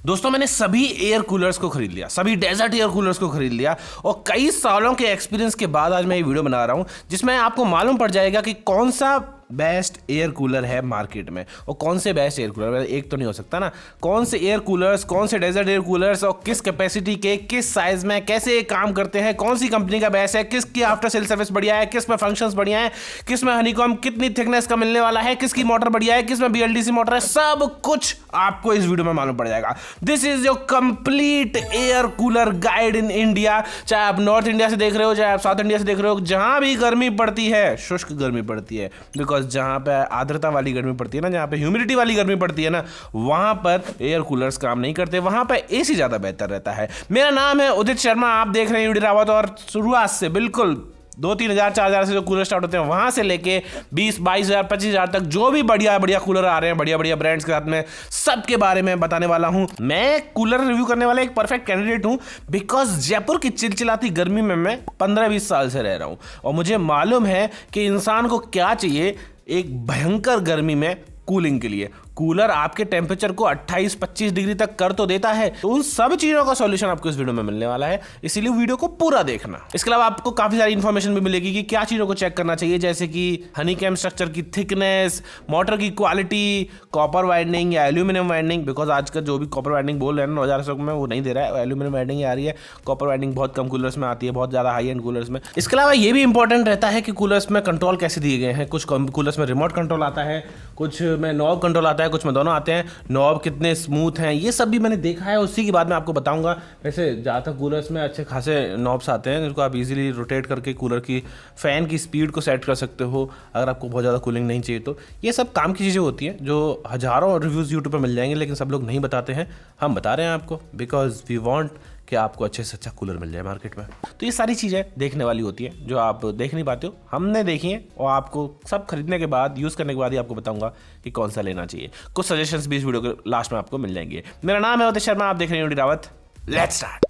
दोस्तों मैंने सभी एयर कूलर्स को खरीद लिया, सभी डेजर्ट एयर कूलर्स को खरीद लिया और कई सालों के एक्सपीरियंस के बाद आज मैं ये वीडियो बना रहा हूं जिसमें आपको मालूम पड़ जाएगा कि कौन सा बेस्ट एयर कूलर है मार्केट में और कौन से बेस्ट एयर कूलर, एक तो नहीं हो सकता ना, कौन से एयर कूलर्स, कौन से डेजर्ट एयर कूलर्स और किस कैपेसिटी के, किस साइज में, कैसे ये काम करते हैं, कौन सी कंपनी का बेस्ट है, किसकी आफ्टर सेल सर्विस बढ़िया है, किस में फंक्शंस बढ़िया है, किस में हनीकॉम्ब कितनी थिकनेस का मिलने वाला है, किसकी मोटर बढ़िया है, किस में BLDC मोटर है, सब कुछ आपको इस वीडियो में मालूम पड़ जाएगा। This is your complete air cooler guide in India. चाहे आप नॉर्थ इंडिया से देख रहे हो, चाहे आप साउथ इंडिया से देख रहे हो, जहां भी गर्मी पड़ती है, शुष्क गर्मी पड़ती है, बिकॉज जहां पे आर्द्रता वाली गर्मी पड़ती है ना, जहां पे ह्यूमिडिटी वाली गर्मी पड़ती है ना, वहां पर एयर कूलर्स काम नहीं करते, वहां पे एसी ज्यादा बेहतर रहता है। मेरा नाम है उदित शर्मा, आप देख रहे हैं यूडी रावत और शुरुआत से बिल्कुल 2-3 हज़ार 4 हज़ार से जो कूलर स्टार्ट होते हैं वहां से लेके 20-22 हज़ार 25 हज़ार तक जो भी बढ़िया बढ़िया कूलर आ रहे हैं, बढ़िया बढ़िया ब्रांड्स के साथ में, सबके बारे में बताने वाला हूं। मैं कूलर रिव्यू करने वाला एक परफेक्ट कैंडिडेट हूं बिकॉज जयपुर की चिलचिलाती गर्मी में मैं 15-20 साल से रह रहा हूं और मुझे मालूम है कि इंसान को क्या चाहिए एक भयंकर गर्मी में कूलिंग के लिए। कूलर आपके टेम्परेचर को 28-25 डिग्री तक कर तो देता है, तो उन सब चीजों का सॉल्यूशन आपको इस वीडियो में मिलने वाला है, इसीलिए वीडियो को पूरा देखना। इसके अलावा आपको काफी सारी इंफॉर्मेशन भी मिलेगी कि क्या चीजों को चेक करना चाहिए, जैसे कि हनीकॉम्ब स्ट्रक्चर की थिकनेस, मोटर की क्वालिटी, कॉपर वाइंडिंग या एल्यूमिनियम वाइंडिंग, बिकॉज आज का जो भी कॉपर वाइंडिंग बोल रहे हैं ना 2000 में, वो नहीं दे रहा है, एल्यूमिनियम वाइंडिंग आ रही है। कॉपर वाइंडिंग बहुत कम कूलर्स में आती है, बहुत ज्यादा हाई एंड कूलर्स में। इसके अलावा ये भी इंपॉर्टेंट रहता है कि कूलर्स में कंट्रोल कैसे दिए गए हैं। कुछ कूलर्स में रिमोट कंट्रोल आता है, कुछ में नॉब कंट्रोल आता है, कुछ में दोनों आते हैं। नॉब कितने स्मूथ हैं ये सब भी मैंने देखा है, उसी की बाद में आपको बताऊंगा। वैसे ज़्यादातर कूलर्स में अच्छे खासे नॉब्स आते हैं जिनको आप इजीली रोटेट करके कूलर की फैन की स्पीड को सेट कर सकते हो अगर आपको बहुत ज़्यादा कूलिंग नहीं चाहिए तो। ये सब काम की चीज़ें होती हैं जो हज़ारों रिव्यूज़ यूट्यूब पर मिल जाएंगे, लेकिन सब लोग नहीं बताते हैं। हम बता रहे हैं आपको बिकॉज वी वॉन्ट कि आपको अच्छे से अच्छा कूलर मिल जाए मार्केट में। तो ये सारी चीज़ें देखने वाली होती हैं जो आप देख नहीं पाते हो, हमने देखी हैं और आपको सब खरीदने के बाद, यूज़ करने के बाद ही आपको बताऊंगा कि कौन सा लेना चाहिए। कुछ सजेशंस भी इस वीडियो के लास्ट में आपको मिल जाएंगे। मेरा नाम है उदित शर्मा, आप देख रहे हैं यूडी रावत। Let's start.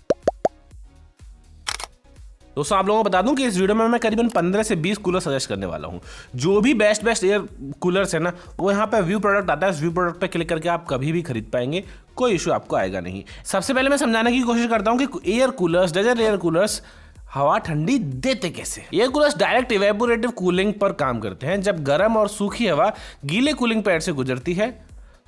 दोस्तों आप लोगों को बता दूं कि इस वीडियो में मैं करीबन 15 से 20 कूलर सजेस्ट करने वाला हूं। जो भी बेस्ट एयर कूलर्स है ना, वो यहाँ पे व्यू प्रोडक्ट आता है, उस व्यू प्रोडक्ट पे क्लिक करके आप कभी भी खरीद पाएंगे, कोई इशू आपको आएगा नहीं। सबसे पहले मैं समझाने की कोशिश करता हूं कि air coolers, desert air coolers हवा ठंडी देते कैसे। Air coolers direct evaporative cooling पर काम करते हैं। जब गर्म और सूखी हवा गीले कूलिंग पैड से गुजरती है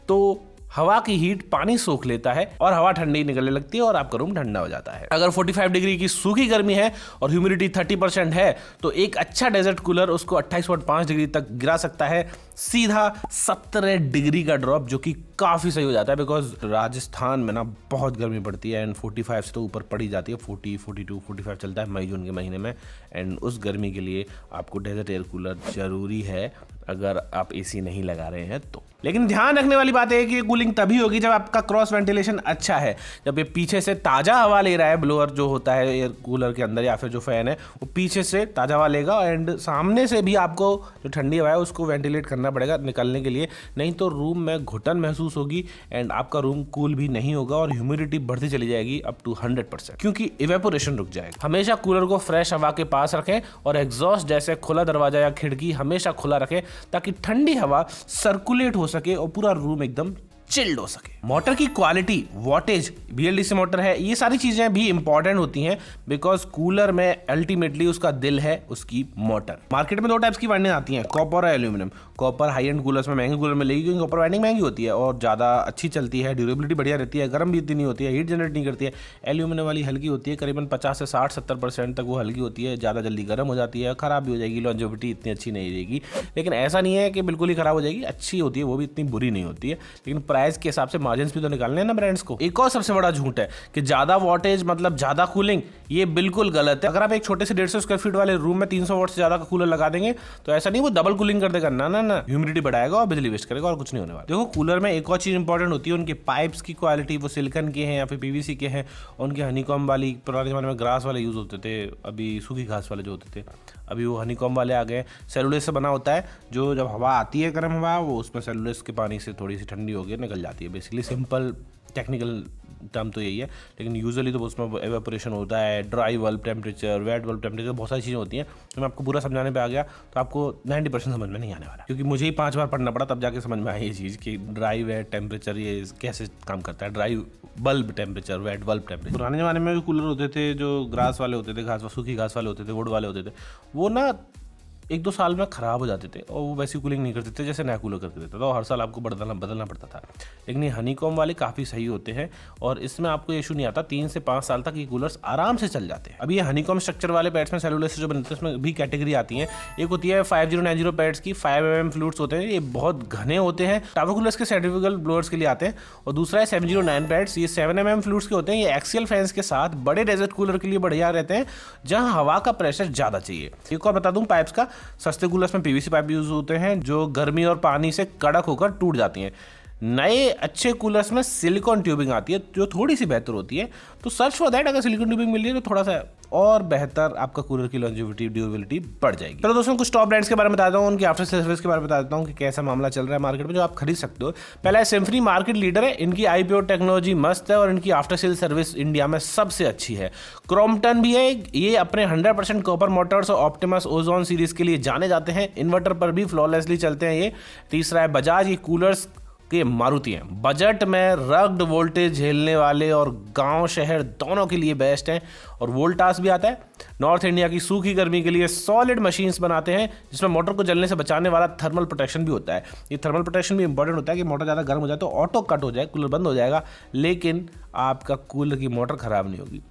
तो हवा की हीट पानी सोख लेता है और हवा ठंडी निकलने लगती है और आपका रूम ठंडा हो जाता है। अगर 45 डिग्री की सूखी गर्मी है और ह्यूमिडिटी 30% है तो एक अच्छा डेजर्ट कूलर उसको 28.5 डिग्री तक गिरा सकता है, सीधा 17 डिग्री का ड्रॉप, जो कि काफ़ी सही हो जाता है बिकॉज राजस्थान में ना बहुत गर्मी पड़ती है एंड 45 से तो ऊपर पड़ी जाती है, 40, 42, 45 चलता है मई जून के महीने में। एंड उस गर्मी के लिए आपको डेजर्ट एयर कूलर जरूरी है अगर आप एसी नहीं लगा रहे हैं तो। लेकिन ध्यान रखने वाली बात है कि कूलिंग तभी होगी जब आपका क्रॉस वेंटिलेशन अच्छा है, जब ये पीछे से ताज़ा हवा ले रहा है, ब्लोअर जो होता है एयर कूलर के अंदर या फिर जो फैन है वो पीछे से ताज़ा हवा लेगा एंड सामने से भी आपको जो ठंडी हवा है उसको वेंटिलेट करना पड़ेगा निकलने के लिए, नहीं तो रूम में घुटन महसूस होगी एंड आपका रूम कूल भी नहीं होगा और ह्यूमिडिटी बढ़ती चली जाएगी अप टू 100% क्योंकि इवेपोरेशन रुक जाएगा। हमेशा कूलर को फ्रेश हवा के पास रखें और एग्जॉस्ट जैसे खुला दरवाजा या खिड़की हमेशा खुला रखें ताकि ठंडी हवा सर्कुलेट हो सके और पूरा रूम एकदम चिल्ड हो सके। मोटर की क्वालिटी, वॉटेज, BLDC मोटर है, ये सारी चीजें भी इंपॉर्टेंट होती हैं बिकॉज कूलर में अल्टीमेटली उसका दिल है उसकी मोटर। मार्केट में 2 टाइप्स की वाइंडिंग आती हैं, कॉपर और aluminium. Copper high and coolers में, महंगे कूलर में लेगी क्योंकि कॉपर वाइंडिंग महंगी होती है और ज़्यादा अच्छी चलती है, ड्यूरेबिलिटी बढ़िया रहती है, गर्म भी इतनी नहीं होती है, हीट जनरेट नहीं करती है। एल्यूमिनियम वाली हल्की होती है, करीबन 50 से 60-70% तक वो हल्की होती है, ज़्यादा जल्दी गर्म हो जाती है, खराब भी हो जाएगी, लॉन्जेविटी इतनी अच्छी नहीं रहेगी। लेकिन ऐसा नहीं है कि बिल्कुल ही खराब हो जाएगी, अच्छी होती है, वो भी इतनी बुरी नहीं होती है। लेकिन प्राइस के हिसाब से मार्जिन्स भी तो निकालने हैं ना ब्रांड्स को। एक और सबसे बड़ा झूठ है कि ज्यादा वॉटेज मतलब ज्यादा कूलिंग, ये बिल्कुल गलत है। अगर आप एक छोटे से 150 स्क्वायर फीट वाले रूम में 300 वॉट से ज्यादा का कूलर लगा देंगे तो ऐसा नहीं वो डबल कूलिंग कर देगा, ना ना ना, ह्यूमिडिटी बढ़ाएगा और बिजली वेस्ट करेगा और कुछ नहीं होने वाला। देखो कूलर में एक और चीज इंपॉर्टेंट होती है, उनके पाइप्स की क्वालिटी, वो सिलिकन के हैं या फिर PVC के हैं, उनके हनीकॉम्ब वाली, पुराने जमाने में ग्रास वाले यूज होते थे, अभी सूखी घास वाले जो होते थे, अभी वो हनीकॉम्ब वाले आ गए। सेलुलोज से बना होता है, जो जब हवा आती है गर्म हवा वो उसमें सेलुलोज के पानी से थोड़ी सी ठंडी होकर निकल जाती है। बेसिकली सिंपल टेक्निकल टर्म तो यही है, लेकिन यूजुअली तो उसमें एवेपोरेशन होता है, dry bulb temperature, wet bulb temperature, बहुत सारी चीज़ें होती हैं। तो मैं आपको पूरा समझाने पे आ गया तो आपको 90% समझ में नहीं आने वाला, क्योंकि मुझे ही 5 बार पढ़ना पड़ा तब जाके समझ में आई ये चीज़ कि ड्राई वेट टेम्परेचर ये कैसे काम करता है, dry bulb temperature, wet bulb temperature. पुराने ज़माने में भी कूलर होते थे जो ग्रास वाले होते थे, सूखी घास वाले होते थे, वुड वाले होते थे, वो ना 1-2 साल में ख़राब हो जाते थे और वो वैसी कूलिंग नहीं करते थे जैसे नया कूलर करके देता था, और हर साल आपको बदलना पड़ता था। लेकिन ये हनीकॉम वाले काफ़ी सही होते हैं और इसमें आपको इशू नहीं आता, 3 से 5 साल तक ये कूलर्स आराम से चल जाते हैं। अभी ये हनीकॉम स्ट्रक्चर वाले पैड्स में सेलुलर से जो बनते हैं उसमें भी कैटेगरी आती है। एक होती है 5090 पैड्स की, 5 mm फ्लूइड्स होते हैं, ये बहुत घने होते हैं, टावर कूलर्स के सेंट्रीफ्यूगल ब्लोअर्स के लिए आते हैं। और दूसरा है 709 पैड्स, ये 7 mm फ्लूइड्स के होते हैं, ये एक्सियल फैंस के साथ बड़े डेजर्ट कूलर के लिए बढ़िया रहते हैं जहाँ हवा का प्रेशर ज़्यादा चाहिए। एक और बता दूँ पाइप्स का, सस्ते कूलर्स पीवीसी पाइप यूज होते हैं जो गर्मी और पानी से कड़क होकर टूट जाती हैं। नए अच्छे कूलर्स में सिलिकॉन ट्यूबिंग आती है जो थोड़ी सी बेहतर होती है, तो सर्च फॉर दैट। अगर सिलिकॉन ट्यूबिंग मिल रही है तो थोड़ा सा और बेहतर आपका कूलर की लॉन्जेविटी, ड्यूरेबिलिटी बढ़ जाएगी। चलो दोस्तों, कुछ टॉप ब्रांड्स के बारे में बताता हूँ, उनकी आफ्टर सेल सर्विस के बारे में बता देता हूँ कि कैसा मामला चल रहा है मार्केट में जो आप खरीद सकते हो। पहला है सिम्फनी, मार्केट लीडर है, इनकी आईपीओ टेक्नोलॉजी मस्त है और इनकी आफ्टर सेल सर्विस इंडिया में सबसे अच्छी है। क्रॉम्पटन भी है, ये अपने 100% कॉपर मोटर्स और ऑप्टिमस ओजोन सीरीज के लिए जाने जाते हैं, इन्वर्टर पर भी फ्लॉलेसली चलते हैं ये। तीसरा है बजाज, ये कूलर्स के मारुति हैं, बजट में रग्ड वोल्टेज झेलने वाले और गांव शहर दोनों के लिए बेस्ट हैं। और वोल्टास भी आता है, नॉर्थ इंडिया की सूखी गर्मी के लिए सॉलिड मशीन्स बनाते हैं जिसमें मोटर को जलने से बचाने वाला थर्मल प्रोटेक्शन भी होता है। ये थर्मल प्रोटेक्शन भी इंपॉर्टेंट होता है कि मोटर ज़्यादा गर्म हो जाए तो ऑटो कट हो जाए, कूलर बंद हो जाएगा, लेकिन आपका कूलर की मोटर ख़राब नहीं होगी।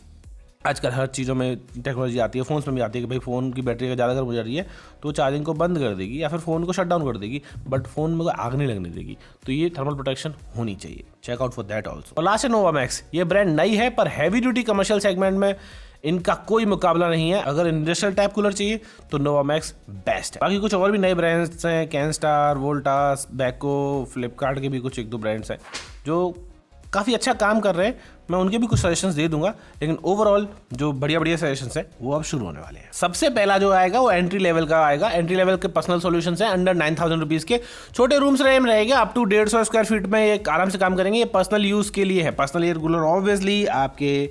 आजकल हर चीज़ों में टेक्नोलॉजी आती है, फ़ोन्स में भी आती है कि भाई फ़ोन की बैटरी ज़्यादा गर्म हो जा रही है तो चार्जिंग को बंद कर देगी या फिर फ़ोन को शट डाउन कर देगी, बट फ़ोन में कोई आग नहीं लगने देगी। तो ये थर्मल प्रोटेक्शन होनी चाहिए, check out for that also. और लास्ट है नोवामैक्स, ये ब्रांड नई है पर हैवी ड्यूटी कमर्शियल सेगमेंट में इनका कोई मुकाबला नहीं है। अगर इंडस्ट्रियल टाइप कूलर चाहिए तो नोवामैक्स बेस्ट है। बाकी कुछ और भी नए ब्रांड्स हैं, कैनस्टार, वोल्टास, बैको, फ्लिपकार्ट के भी कुछ 1-2 ब्रांड्स हैं जो काफ़ी अच्छा काम कर रहे हैं, मैं उनके भी कुछ सजेशंस दे दूंगा, लेकिन ओवरऑल जो बढ़िया सजेशंस हैं वो अब शुरू होने वाले हैं। सबसे पहला जो आएगा वो एंट्री लेवल का आएगा। एंट्री लेवल के पर्सनल सॉल्यूशंस हैं अंडर 9000 रुपीज़ के, छोटे रूम्स रहेंगे अप टू 150 स्क्वायर फीट में, ये आराम से काम करेंगे। ये पर्सनल यूज़ के लिए है, पर्सनल एयर कूलर ऑब्वियसली आपके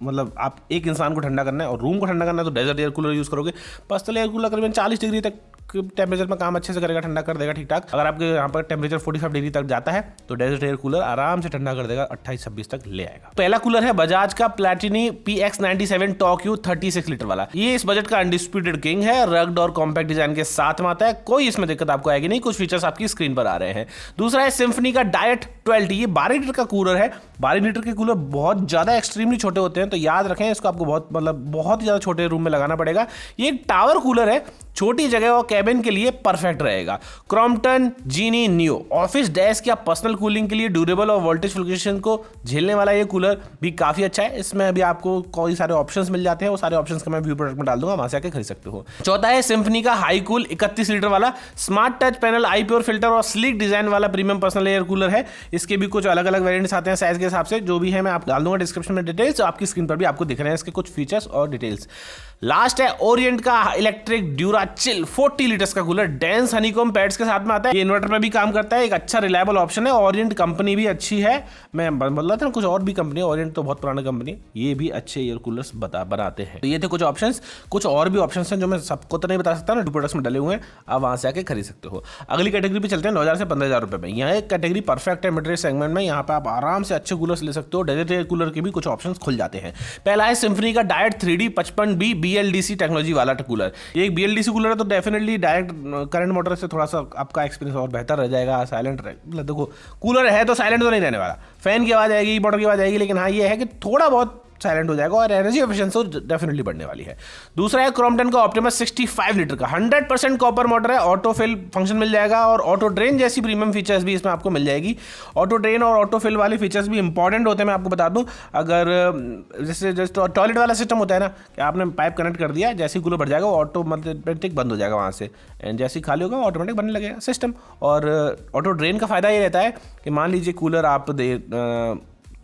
मतलब आप एक इंसान को ठंडा करना है और रूम को ठंडा करना है तो डेजर्ट एयर कूलर यूज़ करोगे। पर्सनल एयर कूलर करीबन 40 डिग्री तक टेम्परेचर में काम अच्छे से करेगा, ठंडा कर देगा ठीक ठाक। अगर आपके यहाँ पर टेम्परेचर 45 डिग्री तक जाता है तो डेजर्ट एयर कूलर आराम से ठंडा कर देगा, 28-26 तक ले आएगा। पहला कूलर है बजाज का प्लैटिनी PX97 टॉक्यू 36 लीटर वाला। ये इस बजट का अनडिस्प्यूटेड किंग है, रग्ड और कॉम्पैक्ट डिजाइन के साथ में आता है, कोई इसमें दिक्कत आपको आएगी नहीं, कुछ फीचर्स आपकी स्क्रीन पर आ रहे हैं। दूसरा है सिम्फनी का डायट 12T, ये 12 लीटर का कूलर है। 12 लीटर के कूलर बहुत ज़्यादा एक्सट्रीमली छोटे होते हैं, तो याद रखें इसको आपको बहुत ही ज़्यादा छोटे रूम में लगाना पड़ेगा। ये एक टावर कूलर है, छोटी जगह और कैबिन के लिए परफेक्ट रहेगा। क्रॉम्पटन जीनी नियो, ऑफिस डेस्क या पर्सनल कूलिंग के लिए ड्यूरेबल और वोल्टेज फ्लक्चुएशन को झेलने वाला ये कूलर भी काफ़ी अच्छा है। इसमें अभी आपको कई सारे ऑप्शंस मिल जाते हैं, वो सारे ऑप्शंस का मैं व्यू प्रोडक्ट में डाल दूंगा, वहां से आके खरीद सकते हो। चौथा है सिम्फनी का हाई कूल 31 लीटर वाला स्मार्ट टच पैनल, आई प्योर फिल्टर और स्लिक डिजाइन वाला प्रीमियम पर्सनल एयर कूलर है। इसके भी कुछ अलग अलग वेरिएंट्स आते हैं साइज के हिसाब से, जो भी है मैं आप डाल दूंगा डिस्क्रिप्शन में डिटेल्स, आपकी स्क्रीन पर भी आपको दिख रहे हैं इसके कुछ फीचर्स और डिटेल्स। लास्ट है ओरिएंट का इलेक्ट्रिक ड्यूरा चिल 40 लीटर्स का कूलर, डेंस हनीकॉम पैड्स के साथ में आता है, ये इन्वर्टर में भी काम करता है, एक अच्छा रिलायबल ऑप्शन है। ओरिएंट कंपनी भी अच्छी है, मैं बोल रहा था ना कुछ और भी कंपनी है, ओरिएंट तो बहुत पुरानी कंपनी है, ये भी अच्छे एयर कूलर्स बनाते हैं। तो ये थे कुछ ऑप्शंस, कुछ और भी ऑप्शंस हैं जो मैं सबको तो नहीं बता सकता ना, प्रोडक्ट्स में डले हुए हैं, आप वहां से आके खरीद सकते हो। अगली कैटेगरी पे चलते हैं 9000 से 15000 रुपए में। यहाँ एक कैटेगरी परफेक्ट है मिड रेंज सेगमेंट में, यहाँ पे आप आराम से अच्छे कूलर्स ले सकते हो, डेजर्ट एयर कूलर के भी कुछ ऑप्शंस खुल जाते हैं। पहला है सिम्फनी का diet 3D 55B BLDC technology वाला कूलर। ये एक BLDC कूलर है तो डेफिनेटली डायरेक्ट करंट मोटर से थोड़ा सा आपका एक्सपीरियंस और बेहतर रह जाएगा, साइलेंट मतलब देखो कूलर है तो साइलेंट तो नहीं रहने वाला, फैन की आवाज़ आएगी, मोटर की आवाज़ आएगी, लेकिन हाँ ये है कि थोड़ा बहुत साइलेंट हो जाएगा और एनर्जी एफिशिएंसी डेफिनेटली बढ़ने वाली है। दूसरा है क्रॉम्पटन का ऑप्टिमस 65 लीटर का 100% कॉपर मोटर है, ऑटो फिल फंक्शन मिल जाएगा और ऑटो ड्रेन जैसी प्रीमियम फीचर्स भी इसमें आपको मिल जाएगी। ऑटो ड्रेन और ऑटो फिल वाले फीचर्स भी इंपॉर्टेंट होते हैं, मैं आपको बता दूं। अगर जैसे टॉयलेट वाला सिस्टम होता है ना कि आपने पाइप कनेक्ट कर दिया, जैसे ही कूलर भर जाएगा वो ऑटोमेटिक बंद हो जाएगा वहाँ से, एंड जैसे ही खाली होगा ऑटोमेटिक बनने लगेगा सिस्टम। और ऑटो ड्रेन का फायदा ये रहता है कि मान लीजिए कूलर आप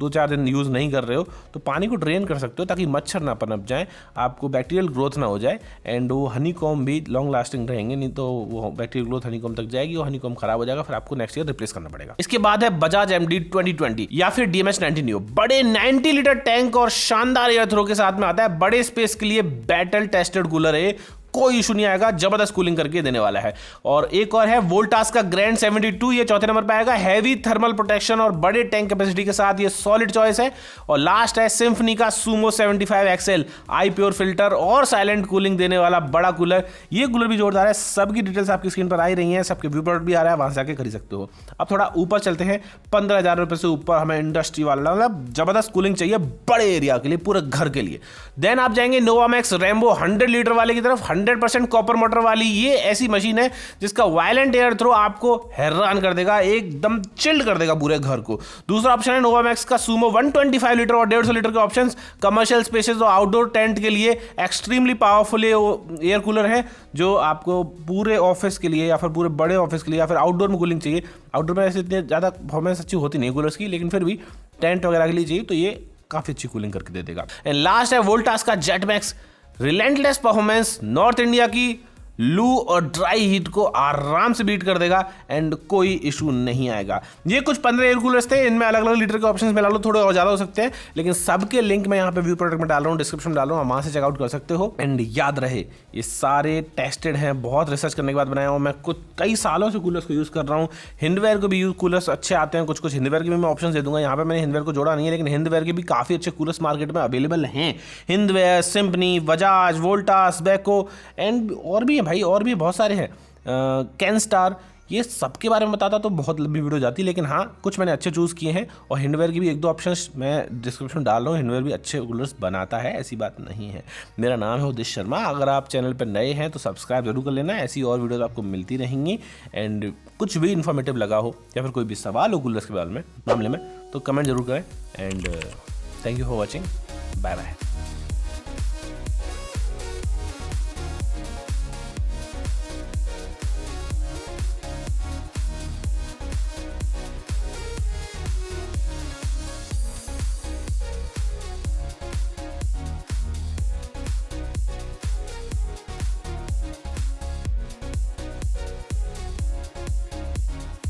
2-4 दिन यूज़ नहीं कर रहे हो तो पानी को ड्रेन कर सकते हो ताकि मच्छर ना पनप जाए, आपको बैक्टीरियल ग्रोथ ना हो जाए, एंड वो हनीकॉम्ब भी लॉन्ग लास्टिंग रहेंगे, नहीं तो वो बैक्टीरियल ग्रोथ हनीकॉम्ब तक जाएगी, वो हनीकॉम्ब खराब हो जाएगा, फिर आपको नेक्स्ट ईयर रिप्लेस करना पड़ेगा। इसके बाद है बजाज MD 2020 या फिर DMH90 Neo। बड़े 90 लीटर टैंक और शानदार एयर थ्रो के साथ में आता है, बड़े स्पेस के लिए बैटल टेस्टेड कूलर है, कोई इशू नहीं आएगा, जबरदस्त कूलिंग करके देने वाला है। और एक और है वोल्टास का ग्रैंड 72, ये चौथे नंबर पे आएगा, हैवी थर्मल प्रोटेक्शन और बड़े टैंक कैपेसिटी के साथ, ये सॉलिड चॉइस है। और लास्ट है सिम्फनी का सुमो 75 XL, आई प्योर फिल्टर और साइलेंट कूलिंग देने वाला बड़ा कूलर। ये कूलर भी जोरदार है, सबकी डिटेल्स आपकी स्क्रीन पर आ ही रही है, सबके व्यू प्रोडक्ट भी आ रहा है, वहां से आके खरीद सकते हो। अब थोड़ा ऊपर चलते हैं, 15,000 रुपए से ऊपर हमें इंडस्ट्री वाला, मतलब जबरदस्त कूलिंग चाहिए बड़े एरिया के लिए, पूरे घर के लिए। देन आप जाएंगे नोवामैक्स रैम्बो 100 लीटर वाले की तरफ, 100% कॉपर मोटर वाली। ये ऐसी मशीन है जिसका वायलेंट एयर थ्रो आपको हैरान कर देगा, एकदम चिल्ड कर देगा पूरे घर को। दूसरा ऑप्शन है नोवामैक्स का सुमो 125 लीटर और 150 लीटर के ऑप्शंस, कमर्शियल स्पेसेस और आउटडोर टेंट के लिए एक्सट्रीमली पावरफुल एयर कूलर है, जो आपको पूरे ऑफिस के लिए या फिर पूरे बड़े ऑफिस के लिए या फिर आउटडोर में कूलिंग चाहिए। आउटडोर में ऐसे इतने ज़्यादा परफॉर्मेंस अच्छी होती नहीं कूलर्स की, लेकिन फिर भी टेंट वगैरह के लिए चाहिए तो ये काफ़ी अच्छी कूलिंग करके दे देगा। एंड लास्ट है वोल्टास का जेटमैक्स, रिलेंटलेस परफॉर्मेंस, नॉर्थ इंडिया की लू और ड्राई हीट को आराम से बीट कर देगा एंड कोई इशू नहीं आएगा। ये कुछ 15 एयर कूलर्स थे, इनमें अलग अलग लीटर के ऑप्शंस में डालो, थोड़े और ज़्यादा हो सकते हैं, लेकिन सबके लिंक मैं यहाँ पे व्यू प्रोडक्ट में डाल रहा हूँ, डिस्क्रिप्शन में डाल रहा हूँ, वहाँ से चेकआउट कर सकते हो। एंड याद रहे ये सारे टेस्टेड हैं, बहुत रिसर्च करने के बाद बनाया हूँ मैं, कुछ कई सालों से कूलर्स को यूज़ कर रहा हूँ। हिंदवेयर को भी कूलर्स अच्छे आते हैं, कुछ हिंदवेयर के भी मैं ऑप्शन दे दूंगा। यहाँ पे मैंने हिंदवेयर को जोड़ा नहीं है, लेकिन हिंदवेयर के भी काफ़ी अच्छे कूलर्स मार्केट में अवेलेबल हैं। Hindware, symphony, Bajaj, Voltas, Beko and और भी हैं भाई, और भी बहुत सारे हैं, कैनस्टार। ये सबके बारे में बताता तो बहुत लंबी वीडियो जाती, लेकिन हाँ कुछ मैंने अच्छे चूज़ किए हैं। और हिंडवेयर की भी 1-2 ऑप्शंस मैं डिस्क्रिप्शन डाल रहा हूँ, हिंडवेयर भी अच्छे कूलर्स बनाता है, ऐसी बात नहीं है। मेरा नाम है उदित शर्मा, अगर आप चैनल पर नए हैं तो सब्सक्राइब जरूर कर लेना, ऐसी और वीडियोस आपको मिलती रहेंगी। एंड कुछ भी इन्फॉर्मेटिव लगा हो या फिर कोई भी सवाल हो कूलर्स के मामले में तो कमेंट जरूर करें। And thank you for watching, bye bye.